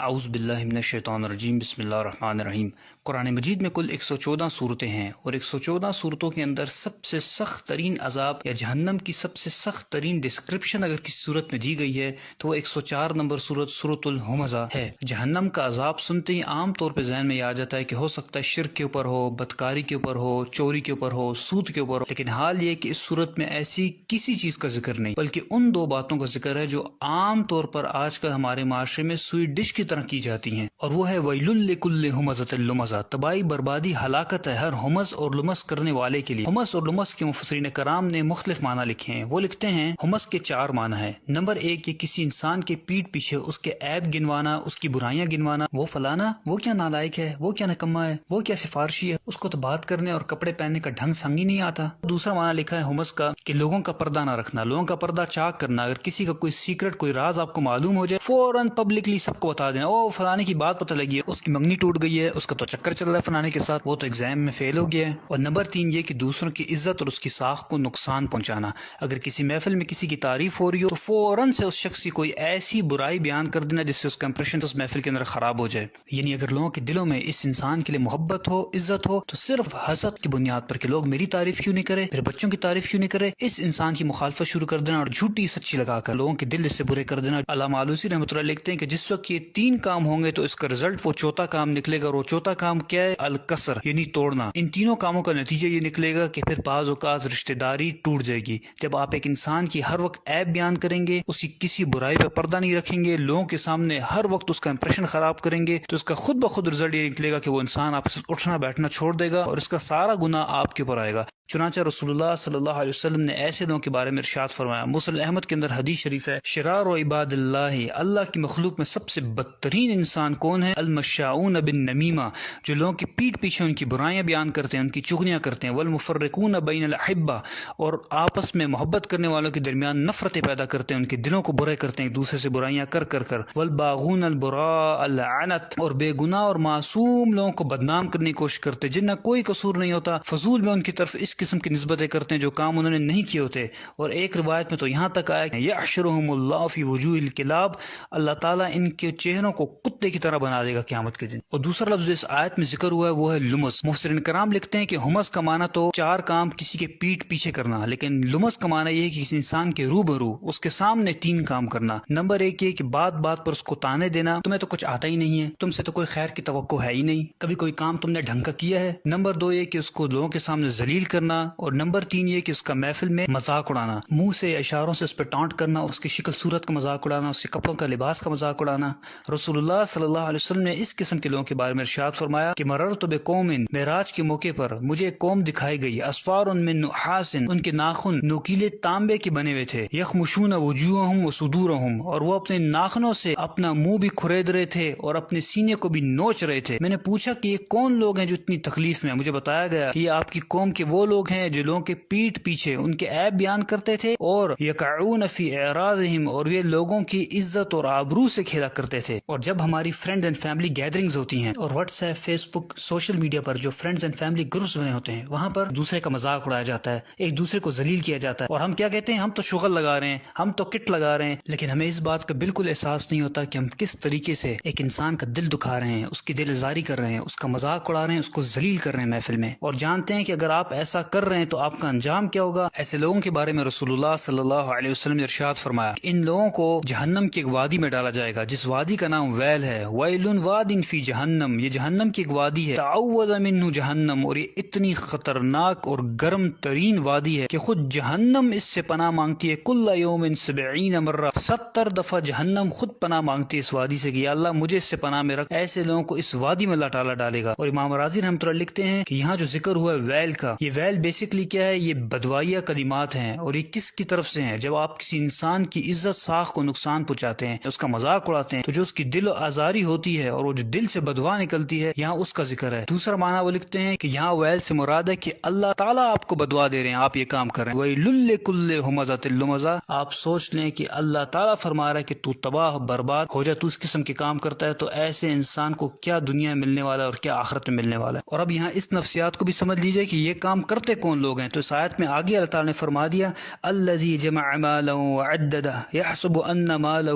اعوذ باللہ من الشیطان الرجیم بسم اللہ الرحمن الرحیم۔ قرآن مجید میں کل 114 صورتیں ہیں اور 114 صورتوں کے اندر سب سے سخت ترین عذاب یا جہنم کی سب سے سخت ترین ڈسکرپشن اگر کسی صورت میں دی گئی ہے تو وہ 104 نمبر صورت سورۃ الہمزہ ہے۔ جہنم کا عذاب سنتے ہی عام طور پہ ذہن میں یہ آ جاتا ہے کہ ہو سکتا ہے شرک کے اوپر ہو، بدکاری کے اوپر ہو، چوری کے اوپر ہو، سود کے اوپر ہو، لیکن حال یہ کہ اس صورت میں ایسی کسی چیز کا ذکر نہیں بلکہ ان دو باتوں کا ذکر ہے جو عام طور پر آج کل ہمارے معاشرے میں سویٹ ڈش کی طرح کی جاتی ہیں، اور وہ ہے ویل لکل ہمزۃ لمزہ، تباہی بربادی ہلاکت ہے ہر ہمز اور لمز کرنے والے کے لیے۔ ہمز اور لمز کے مفسرین کرام نے مختلف معنی لکھے ہیں۔ وہ لکھتے ہیں ہمز کے 4 معنی ہیں۔ نمبر 1، یہ کسی انسان کے پیٹ پیچھے اس کے عیب گنوانا، اس کی برائیاں گنوانا، وہ فلانا وہ کیا نالائق ہے، وہ کیا نکما ہے، وہ کیا سفارشی ہے، اس کو تو بات کرنے اور کپڑے پہننے کا ڈھنگ سنگ ہی نہیں آتا۔ دوسرا معنی لکھا ہے ہمز کا کہ لوگوں کا پردہ نہ رکھنا، لوگوں کا پردہ چاک کرنا۔ اگر کسی کا کوئی سیکرٹ، کوئی راز آپ کو معلوم ہو جائے، فوراً پبلکلی سب کو بتا دینا، او فلانے کی بات پتہ لگی ہے، اس کی منگنی ٹوٹ گئی ہے، اس کا تو چکر چل رہا ہے فلانے کے ساتھ، وہ تو ایگزام میں فیل ہو گیا ہے۔ اور نمبر 3 یہ کہ دوسروں کی عزت اور اس کی ساخت کو نقصان پہنچانا۔ اگر کسی محفل میں کسی کی تعریف ہو رہی ہو تو فوراً سے اس شخص کی کوئی ایسی برائی بیان کر دینا جس سے اس کا امپریشن اس محفل کے اندر خراب ہو جائے۔ یعنی اگر لوگوں کے دلوں میں اس انسان کے لیے محبت ہو، عزت ہو، تو صرف حسد کی بنیاد پر کہ لوگ میری تعریف کیوں نہیں کرے، میرے بچوں کی تعریف کیوں نہیں کرے، اس انسان کی مخالفت شروع کر دینا اور جھوٹی سچی لگا کر لوگوں کے دل اس سے برے کر دینا۔ علامہ آلوسی رحمۃ اللہ لکھتے ہیں کہ جس وقت یہ 3 کام ہوں گے تو اس کا رزلٹ وہ چوتھا کام نکلے گا، اور وہ چوتھا کام کیا ہے؟ الکسر، یعنی توڑنا۔ ان تینوں کاموں کا نتیجہ یہ نکلے گا کہ پھر بعض اوقات رشتہ داری ٹوٹ جائے گی۔ جب آپ ایک انسان کی ہر وقت عیب بیان کریں گے، اس کی کسی برائی پہ پردہ نہیں رکھیں گے، لوگوں کے سامنے ہر وقت اس کا امپریشن خراب کریں گے، تو اس کا خود بخود رزلٹ یہ نکلے گا کہ وہ انسان آپ سے اٹھنا بیٹھنا چھوڑ دے گا اور اس کا سارا گناہ آپ کے اوپر آئے گا۔ چنانچہ رسول اللہ صلی اللہ علیہ وسلم نے ایسے لوگوں کے بارے میں ارشاد فرمایا، مسلم احمد کے اندر حدیث شریف ہے، شرار و عباد اللہ کی مخلوق میں سب سے بدترین انسان کون ہے؟ المشاؤون بالنمیمہ، جو لوگوں کی پیٹھ پیچھے ان کی برائیاں بیان کرتے ہیں، ان کی چغلیاں کرتے ہیں، والمفرقون بین الاحبہ، اور آپس میں محبت کرنے والوں کے درمیان نفرتیں پیدا کرتے ہیں، ان کے دلوں کو برے کرتے ہیں ایک دوسرے سے برائیاں کر کر، والباغون البراء اللعنت، اور بے گناہ اور معصوم لوگوں کو بدنام کرنے کی کوشش کرتے جن کا کوئی قصور نہیں ہوتا، فضول میں ان کی طرف اس قسم کی نسبتیں کرتے ہیں جو کام انہوں نے نہیں کیے ہوتے۔ اور ایک روایت میں تو یہاں تک آیا کہ یحشرہم اللہ فی وجوہ الکلاب، اللہ تعالیٰ ان کے چہروں کو کتے کی طرح بنا دے گا قیامت کے دن۔ اور دوسرا لفظ اس آیت میں ذکر ہوا ہے وہ ہے لمز۔ مفسرین کرام لکھتے ہیں کہ ہمز کا معنی تو 4 کام کسی کے پیٹھ پیچھے کرنا، لیکن لمز کا معنی یہ ہے کہ کسی انسان کے روبرو اس کے سامنے 3 کام کرنا۔ نمبر 1 یہ کہ بات بات پر اس کو تانے دینا، تمہیں تو کچھ آتا ہی نہیں ہے، تم سے تو کوئی خیر کی توقع ہے ہی نہیں، کبھی کوئی کام تم نے ڈھنگ کا کیا ہے۔ نمبر 2 یہ کہ اس کو لوگوں کے سامنے ذلیل کرنا، اور نمبر 3 یہ کہ اس کا محفل میں مذاق اڑانا، منہ سے اشاروں سے اس پہ ٹانٹ کرنا، اس کی شکل صورت کا مذاق اڑانا، اس کے کپڑوں کا لباس کا مذاق اڑانا۔ رسول اللہ صلی اللہ علیہ وسلم نے اس قسم کے لوگوں کے بارے میں ارشاد فرمایا کہ مررت بقوم، معراج کے موقع پر مجھے ایک قوم دکھائی گئی، اسفار من نحاس، ان کے ناخن نوکیلے تانبے کے بنے ہوئے تھے، یخمشون وجوہہم وصدورہم، اور وہ اپنے ناخنوں سے اپنا منہ بھی کھرید رہے تھے اور اپنے سینے کو بھی نوچ رہے تھے۔ میں نے پوچھا کہ یہ کون لوگ ہیں جو اتنی تکلیف میں ہیں؟ مجھے بتایا گیا کہ یہ آپ کی قوم کے وہ لوگ ہیں جو لوگوں کے پیٹھ پیچھے ان کے عیب بیان کرتے تھے، اور یقعون فی اعراضہم، اور یہ لوگوں کی عزت اور آبرو سے کھیلا کرتے تھے۔ اور جب ہماری فرینڈز اینڈ فیملی گیدرنگز ہوتی ہیں، اور واٹس ایپ، فیس بک، سوشل میڈیا پر جو فرینڈز اینڈ فیملی گروپس بنے ہوتے ہیں، وہاں پر دوسرے کا مذاق اڑایا جاتا ہے، ایک دوسرے کو ذلیل کیا جاتا ہے، اور ہم کیا کہتے ہیں؟ ہم تو شغل لگا رہے ہیں، ہم تو کٹ لگا رہے ہیں، لیکن ہمیں اس بات کا بالکل احساس نہیں ہوتا کہ ہم کس طریقے سے ایک انسان کا دل دکھا رہے ہیں، اس کی دل آزاری کر رہے ہیں، اس کا مذاق اڑا رہے ہیں، اس کو ذلیل کر رہے ہیں محفل میں، اور جانتے ہیں کہ اگر آپ ایسا کر رہے ہیں تو آپ کا انجام کیا ہوگا۔ ایسے لوگوں کے بارے میں رسول اللہ صلی اللہ علیہ وسلم نے ارشاد فرمایا کہ ان لوگوں کو جہنم کی ایک وادی میں ڈالا جائے گا جس وادی کا نام ویل ہے، ویل واد فی جہنم، یہ جہنم کی ایک وادی ہے، تعوذ منہ جہنم، اور یہ اتنی خطرناک اور گرم ترین وادی ہے کہ خود جہنم اس سے پناہ مانگتی ہے، کل یوم 70 مرہ، 70 دفعہ جہنم خود پناہ مانگتی ہے اس وادی سے کہ یا اللہ مجھے اس سے پناہ میں رکھ۔ ایسے لوگوں کو اس وادی میں اللہ تعالیٰ ڈالے گا۔ اور امام راضی رحمۃ اللہ لکھتے ہیں کہ یہاں جو ذکر ہوا ہے ویل کا، یہ ویل بیسکلی کیا ہے؟ یہ بدوائیہ کلمات ہیں، اور یہ کس کی طرف سے ہیں؟ جب آپ کسی انسان کی عزت ساخت کو نقصان پہنچاتے ہیں، اس کا مذاق اڑاتے ہیں، تو جو اس کی دل آزاری ہوتی ہے اور وہ جو دل سے بدوا نکلتی ہے، یہاں اس کا ذکر ہے۔ دوسرا معنی وہ لکھتے ہیں کہ یہاں ویل سے مراد ہے کہ اللہ تعالیٰ آپ کو بدوا دے رہے ہیں، آپ یہ کام کر رہے ہیں، ویل لکل ہمزۃ لمزہ، آپ سوچ لیں کہ اللہ تعالیٰ فرما رہا ہے کہ تو تباہ برباد ہو جائے، تو اس قسم کے کام کرتا ہے، تو ایسے انسان کو کیا دنیا ملنے والا ہے اور کیا آخرت میں ملنے والا ہے۔ اور اب یہاں اس نفسیات کو بھی سمجھ لیجئے کہ یہ کام کر اڑتے کون لوگ ہیں؟ تو اس آیت میں آگے اللہ تعالیٰ نے فرما دیا الذی جمع مالا وعددہ یحسب ان مالہ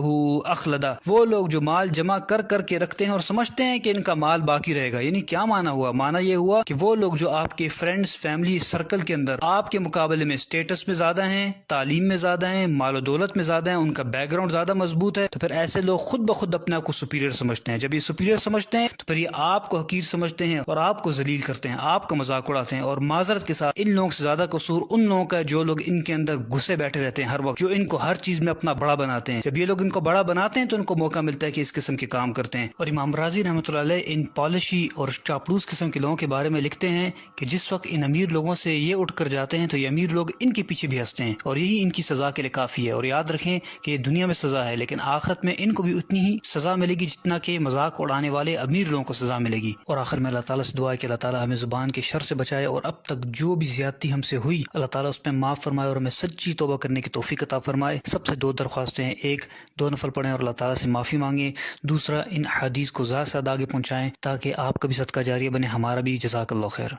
اخلدہ، وہ لوگ جو مال جمع کر کر کے رکھتے ہیں اور سمجھتے ہیں کہ ان کا مال باقی رہے گا۔ یعنی کیا معنی ہوا؟ معنی یہ ہوا کہ وہ لوگ جو آپ کے فرینڈز فیملی سرکل کے اندر آپ کے مقابلے میں اسٹیٹس میں زیادہ ہیں، تعلیم میں زیادہ ہیں، مال و دولت میں زیادہ ہیں، ان کا بیک گراؤنڈ زیادہ مضبوط ہے، تو پھر ایسے لوگ خود بخود اپنے آپ کو سپیریئر سمجھتے ہیں۔ جب یہ سپیریئر سمجھتے ہیں تو پھر یہ آپ کو حقیر سمجھتے ہیں اور آپ کو ذلیل کرتے ہیں، آپ کا مذاق اڑاتے ہیں۔ اور معذرت کے ساتھ ان لوگوں سے زیادہ قصور ان لوگوں کا ہے جو لوگ ان کے اندر گھسے بیٹھے رہتے ہیں ہر وقت، جو ان کو ہر چیز میں اپنا بڑا بناتے ہیں۔ جب یہ لوگ ان کو بڑا بناتے ہیں تو ان کو موقع ملتا ہے کہ اس قسم کے کام کرتے ہیں۔ اور امام رازی رحمۃ اللہ علیہ ان پالشی اور چاپلوس قسم کے لوگوں کے بارے میں لکھتے ہیں کہ جس وقت ان امیر لوگوں سے یہ اٹھ کر جاتے ہیں تو یہ امیر لوگ ان کے پیچھے بھی ہنستے ہیں، اور یہی ان کی سزا کے لیے کافی ہے۔ اور یاد رکھیں کہ یہ دنیا میں سزا ہے، لیکن آخرت میں ان کو بھی اتنی ہی سزا ملے گی جتنا کہ مذاق اڑانے والے امیر لوگوں کو سزا ملے گی۔ اور آخر میں اللہ تعالیٰ سے دعا ہے کہ اللہ تعالیٰ ہمیں زبان کے شر سے بچائے، اور اب تک جو بھی زیادتی ہم سے ہوئی اللہ تعالیٰ اس پہ معاف فرمائے اور ہمیں سچی توبہ کرنے کی توفیق عطا فرمائے۔ سب سے دو درخواستیں ہیں، ایک دو نفل پڑھیں اور اللہ تعالیٰ سے معافی مانگیں، دوسرا ان حدیث کو زیادہ سے زیادہ آگے پہنچائیں تاکہ آپ کا بھی صدقہ جاریہ بنے، ہمارا بھی۔ جزاک اللہ خیر۔